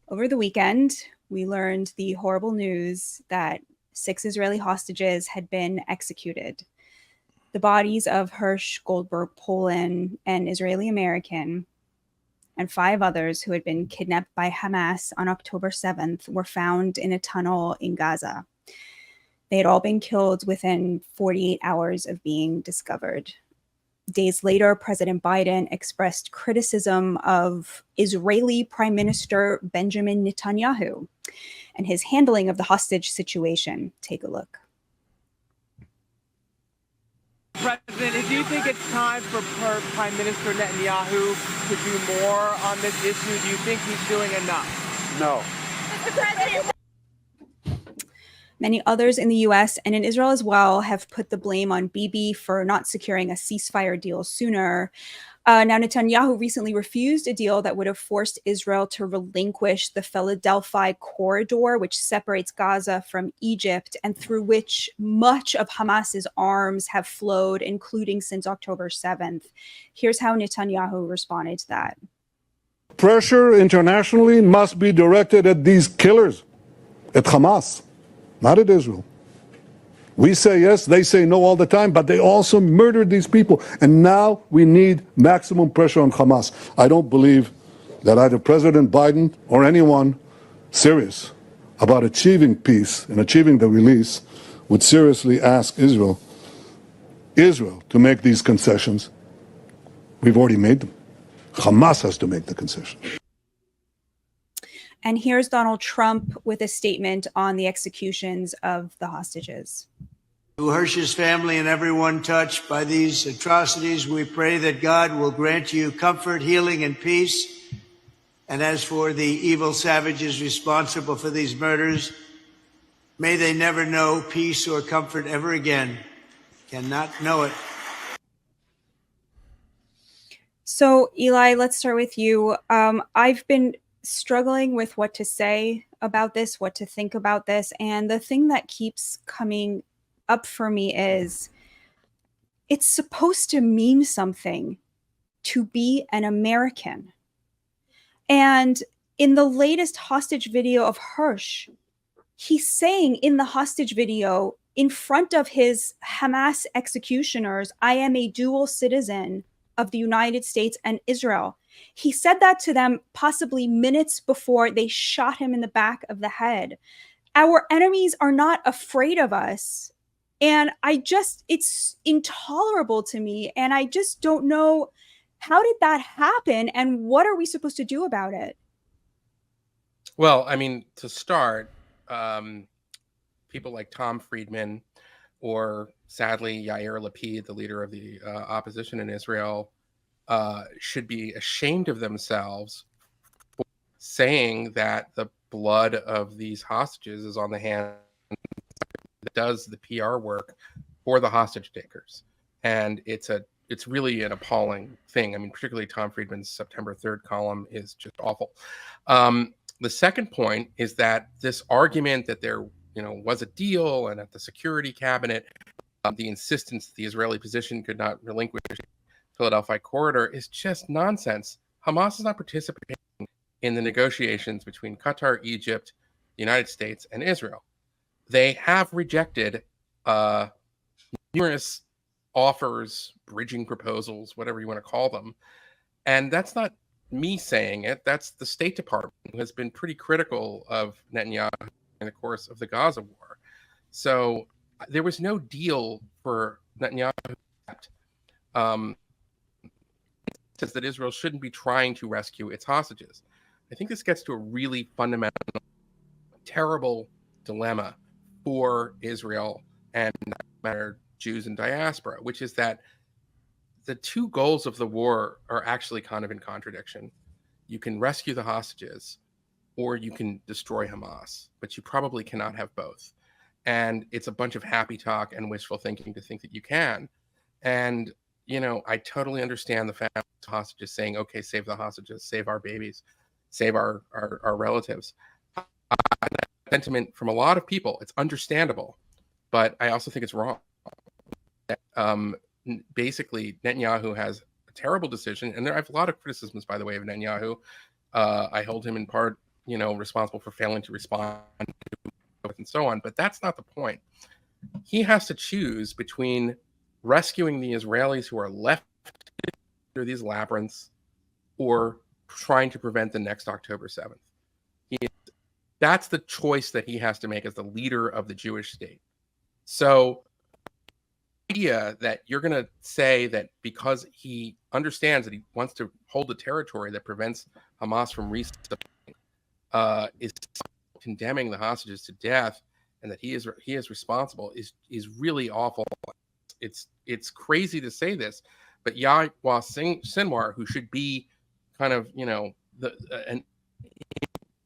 Over the weekend, we learned the horrible news that 6 Israeli hostages had been executed. The bodies of Hirsch Goldberg, Poland, an Israeli American, and 5 others who had been kidnapped by Hamas on October 7th were found in a tunnel in Gaza. They had all been killed within 48 hours of being discovered. Days later, President Biden expressed criticism of Israeli Prime Minister Benjamin Netanyahu and his handling of the hostage situation. Take a look. President, do you think it's time for Prime Minister Netanyahu to do more on this issue? Do you think he's doing enough? No. Mr. President. Many others in the US and in Israel as well have put the blame on Bibi for not securing a ceasefire deal sooner. Now, Netanyahu recently refused a deal that would have forced Israel to relinquish the Philadelphia corridor, which separates Gaza from Egypt and through which much of Hamas's arms have flowed, including since October 7th. Here's how Netanyahu responded to that. Pressure internationally must be directed at these killers, at Hamas, not at Israel. We say yes, they say no all the time, but they also murdered these people. And now we need maximum pressure on Hamas. I don't believe that either President Biden or anyone serious about achieving peace and achieving the release would seriously ask Israel to make these concessions. We've already made them. Hamas has to make the concession. And here's Donald Trump with a statement on the executions of the hostages. To Hirsch's family and everyone touched by these atrocities, we pray that God will grant you comfort, healing, and peace. And as for the evil savages responsible for these murders, may they never know peace or comfort ever again. Cannot know it. So, Eli, let's start with you. I've been struggling with what to say about this, what to think about this. And the thing that keeps coming up for me is it's supposed to mean something to be an American. And in the latest hostage video of Hirsch, he's saying in the hostage video in front of his Hamas executioners, I am a dual citizen of the United States and Israel. He said that to them possibly minutes before they shot him in the back of the head. Our enemies are not afraid of us. And it's intolerable to me. And I just don't know, how did that happen? And what are we supposed to do about it? Well, I mean, to start, people like Tom Friedman or sadly Yair Lapid, the leader of the opposition in Israel, should be ashamed of themselves for saying that the blood of these hostages is on the hand that does the PR work for the hostage takers. And it's really an appalling thing. I mean, particularly Tom Friedman's September 3rd column is just awful. The second point is that this argument that there was a deal, and at the Security Cabinet, the insistence that the Israeli position could not relinquish the Philadelphia corridor is just nonsense. Hamas is not participating in the negotiations between Qatar, Egypt, the United States, and Israel. They have rejected numerous offers, bridging proposals, whatever you want to call them. And that's not me saying it. That's the State Department, who has been pretty critical of Netanyahu in the course of the Gaza war. So there was no deal for Netanyahu to accept. Says that Israel shouldn't be trying to rescue its hostages. I think this gets to a really fundamental, terrible dilemma for Israel and Jews in diaspora, which is that the two goals of the war are actually kind of in contradiction. You can rescue the hostages, or you can destroy Hamas, but you probably cannot have both. And it's a bunch of happy talk and wishful thinking to think that you can. And, I totally understand the families of hostages saying, okay, save the hostages, save our babies, save our relatives. Sentiment from a lot of people, it's understandable, but I also think it's wrong. Basically, Netanyahu has a terrible decision, and I have a lot of criticisms, by the way, of Netanyahu. I hold him in part responsible for failing to respond and so on. But that's not the point. He has to choose between rescuing the Israelis who are left under these labyrinths or trying to prevent the next October 7th. That's the choice that he has to make as the leader of the Jewish state. So the idea that you're going to say that because he understands that he wants to hold a territory that prevents Hamas from is condemning the hostages to death and that he is responsible is really awful. It's crazy to say this, but Yahya Sinwar, who should be kind of an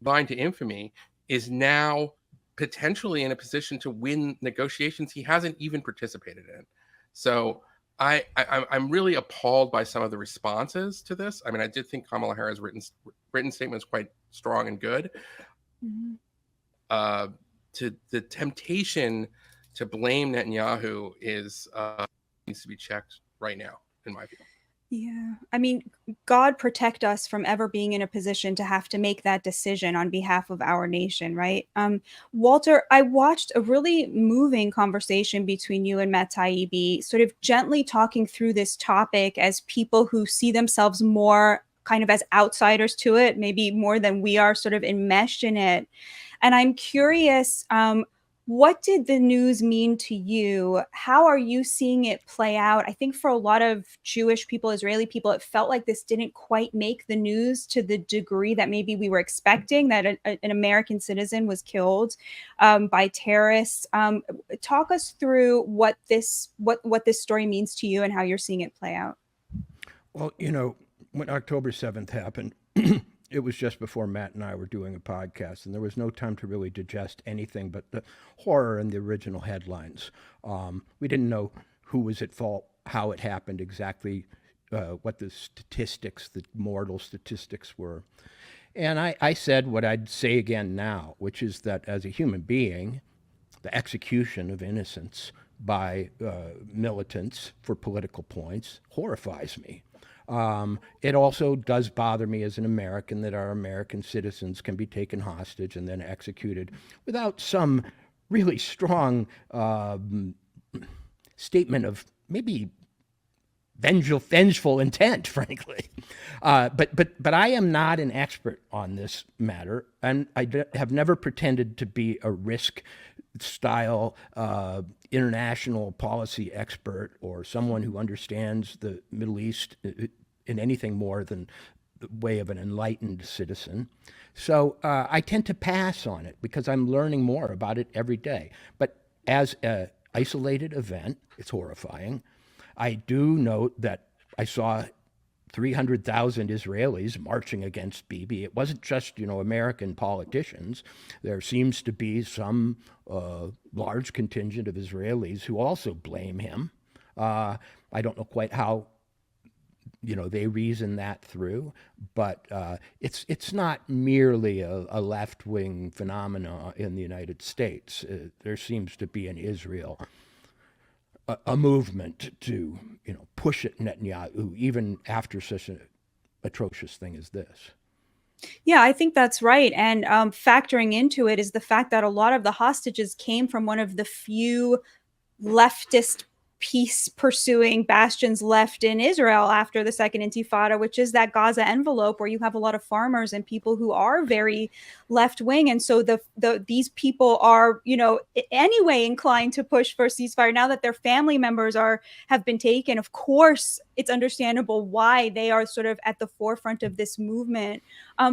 bind to infamy, is now potentially in a position to win negotiations he hasn't even participated in. So I'm really appalled by some of the responses to this. I mean, I did think Kamala Harris' written statement was quite strong and good. Mm-hmm. To the temptation to blame Netanyahu needs to be checked right now, in my view. Yeah. I mean, God protect us from ever being in a position to have to make that decision on behalf of our nation, right? Walter, I watched a really moving conversation between you and Matt Taibbi, sort of gently talking through this topic as people who see themselves more kind of as outsiders to it, maybe more than we are sort of enmeshed in it. And I'm curious, what did the news mean to you? How are you seeing it play out? I think for a lot of Jewish people, Israeli people, it felt like this didn't quite make the news to the degree that maybe we were expecting, that an American citizen was killed by terrorists. Talk us through what this story means to you and how you're seeing it play out. Well, when October 7th happened, it was just before Matt and I were doing a podcast, and there was no time to really digest anything but the horror in the original headlines. We didn't know who was at fault, how it happened, exactly what the statistics, the mortal statistics were. And I said what I'd say again now, which is that as a human being, the execution of innocents by militants for political points horrifies me. It also does bother me as an American that our American citizens can be taken hostage and then executed without some really strong statement of maybe vengeful intent, frankly. But I am not an expert on this matter, and I have never pretended to be a risk-style international policy expert or someone who understands the Middle East in anything more than the way of an enlightened citizen. So I tend to pass on it because I'm learning more about it every day. But as an isolated event, it's horrifying. I do note that I saw 300,000 Israelis marching against Bibi. It wasn't just, American politicians. There seems to be some large contingent of Israelis who also blame him. I don't know quite how, they reason that through, but it's not merely a left-wing phenomenon in the United States. There seems to be in Israel a movement to, push at Netanyahu even after such an atrocious thing as this. Yeah, I think that's right. And factoring into it is the fact that a lot of the hostages came from one of the few leftist peace-pursuing bastions left in Israel after the Second Intifada, which is that Gaza envelope where you have a lot of farmers and people who are very left-wing. And so these people are, anyway inclined to push for ceasefire now that their family members have been taken. Of course, it's understandable why they are sort of at the forefront of this movement.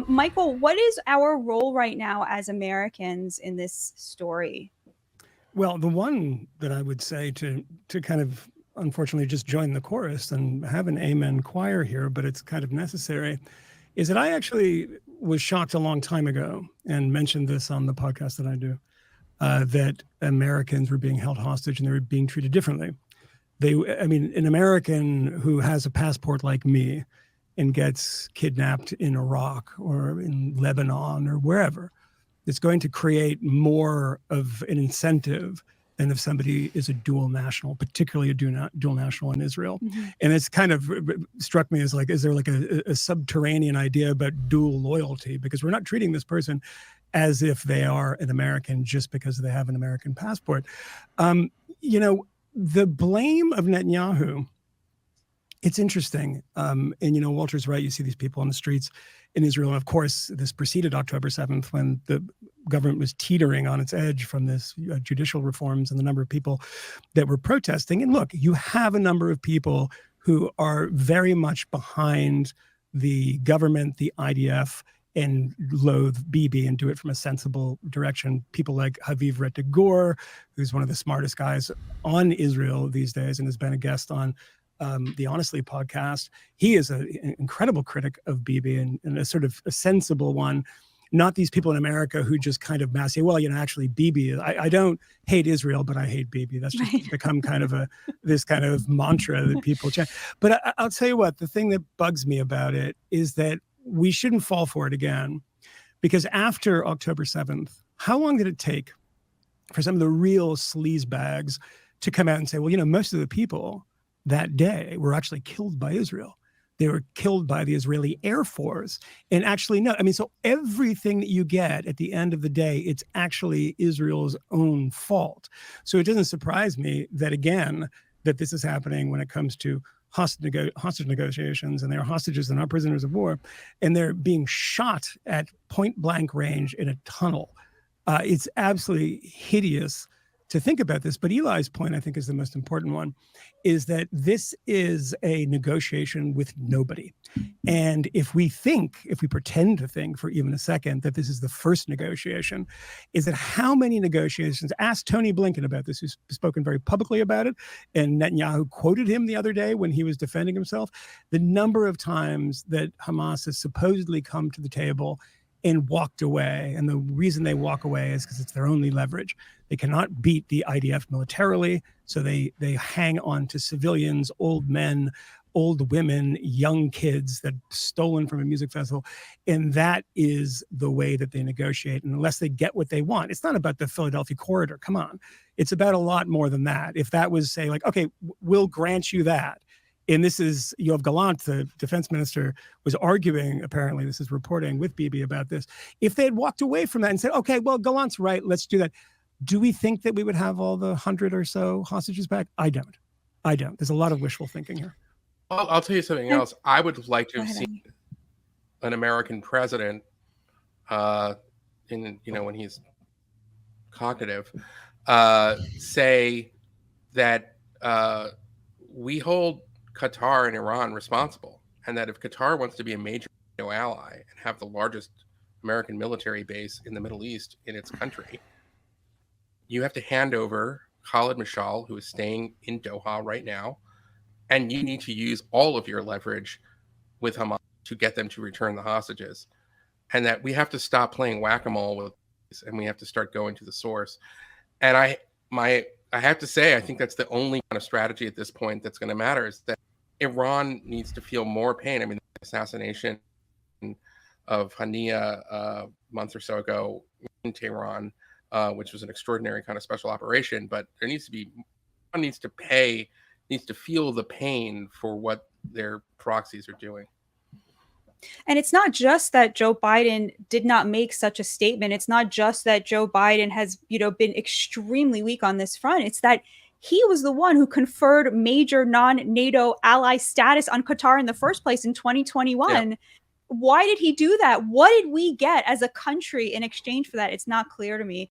Michael, what is our role right now as Americans in this story? Well, the one that I would say to kind of unfortunately just join the chorus and have an amen choir here, but it's kind of necessary, is that I actually was shocked a long time ago and mentioned this on the podcast that I do, that Americans were being held hostage and they were being treated differently. An American who has a passport like me and gets kidnapped in Iraq or in Lebanon or wherever, it's going to create more of an incentive than if somebody is a dual national, particularly a dual national in Israel. Mm-hmm. And it's kind of struck me as like, is there like a subterranean idea about dual loyalty? Because we're not treating this person as if they are an American just because they have an American passport. You know, the blame of Netanyahu, it's interesting. And, you know, Walter's right. You see these people on the streets in Israel. And of course, this preceded October 7th when the government was teetering on its edge from this judicial reforms and the number of people that were protesting. And look, you have a number of people who are very much behind the government, the IDF, and loathe Bibi and do it from a sensible direction. People like Haviv Rettig-Gur, who's one of the smartest guys on Israel these days and has been a guest on the Honestly podcast. He is an incredible critic of Bibi and a sort of a sensible one. Not these people in America who just kind of say, well, you know, actually Bibi, I don't hate Israel, but I hate Bibi. That's just become kind of this kind of mantra that people chant. But I'll tell you what, the thing that bugs me about it is that we shouldn't fall for it again, because after October 7th, how long did it take for some of the real sleazebags to come out and say, well, you know, most of the people that day were actually killed by Israel. They were killed by the Israeli Air Force. And actually, no, I mean, so everything that you get at the end of the day, it's actually Israel's own fault. So it doesn't surprise me that, again, that this is happening when it comes to hostage negotiations, and they're hostages and not prisoners of war, and they're being shot at point blank range in a tunnel. It's absolutely hideous to think about this. But Eli's point, I think, is the most important one, is that this is a negotiation with nobody. And if we pretend to think for even a second that this is the first negotiation, is that how many negotiations, ask Tony Blinken about this, who's spoken very publicly about it, and Netanyahu quoted him the other day when he was defending himself, the number of times that Hamas has supposedly come to the table and walked away. And the reason they walk away is because it's their only leverage. They cannot beat the IDF militarily, so they hang on to civilians, old men, old women, young kids that stolen from a music festival. And that is the way that they negotiate. And unless they get what they want, it's not about the Philadelphia corridor. Come on. It's about a lot more than that. If that was, say, like, okay, we'll grant you that. And this is, Yoav Gallant, the defense minister, was arguing, apparently, this is reporting with Bibi about this. If they had walked away from that and said, okay, well, Gallant's right, let's do that. Do we think that we would have all the 100 or so hostages back? I don't. There's a lot of wishful thinking here. I'll tell you something else. I would like to have seen an American president, when he's cognitive, say that we hold Qatar and Iran responsible, and that if Qatar wants to be a major ally and have the largest American military base in the Middle East in its country, you have to hand over Khalid Mashal, who is staying in Doha right now, and you need to use all of your leverage with Hamas to get them to return the hostages. And that we have to stop playing whack-a-mole with this, and we have to start going to the source. And I have to say, I think that's the only kind of strategy at this point that's going to matter, is that Iran needs to feel more pain. I mean, the assassination of Hania a month or so ago in Tehran, which was an extraordinary kind of special operation, but there needs to be, Iran needs to feel the pain for what their proxies are doing. And it's not just that Joe Biden did not make such a statement. It's not just that Joe Biden has, been extremely weak on this front. It's that he was the one who conferred major non-NATO ally status on Qatar in the first place in 2021. Yeah. Why did he do that? What did we get as a country in exchange for that? It's not clear to me.